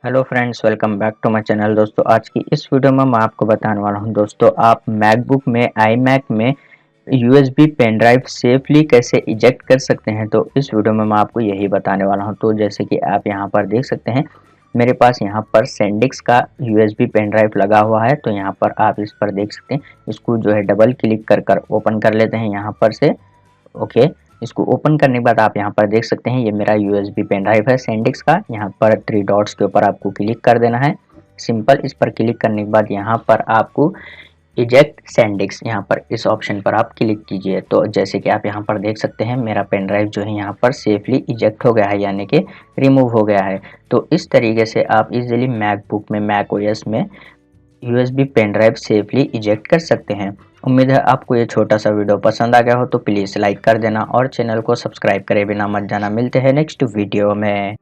Hello friends, welcome back to my channel. दोस्तों, आज की इस वीडियो में मैं आपको बताने वाला हूं दोस्तों, आप मैकबुक में iMac में यूएसबी पेन ड्राइव सेफली कैसे इजेक्ट कर सकते हैं। तो इस वीडियो में मैं आपको यही बताने वाला हूं। तो जैसे कि आप यहां पर देख सकते हैं, मेरे पास यहां पर सैंडिस्क का यूएसबी पेन ड्राइव लगा हुआ है। तो यहां पर आप इस पर देख सकते हैं, इसको जो है डबल क्लिक कर कर ओपन कर लेते हैं यहां पर से। ओके, इसको ओपन करने के बाद आप यहाँ पर देख सकते हैं, ये मेरा यूएसबी पेन ड्राइव है सैंडिस्क का। यहाँ पर 3 डॉट्स के ऊपर आपको क्लिक कर देना है। सिंपल, इस पर क्लिक करने के बाद यहाँ पर आपको इजेक्ट सैंडिस्क, यहाँ पर इस ऑप्शन पर आप क्लिक कीजिए। तो जैसे कि आप यहाँ पर देख सकते हैं, मेरा पेन ड्राइव जो है यहाँ पर सेफली इजेक्ट हो गया है, यानी कि रिमूव हो गया है। तो इस तरीके से आप इजीली मैकबुक में, मैक ओएस में USB pen drive safely eject कर सकते हैं। उम्मीद है आपको ये छोटा सा वीडियो पसंद आ गया हो, तो प्लीज़ लाइक कर देना और चैनल को सब्सक्राइब करे बिना मत जाना। मिलते हैं नेक्स्ट वीडियो में।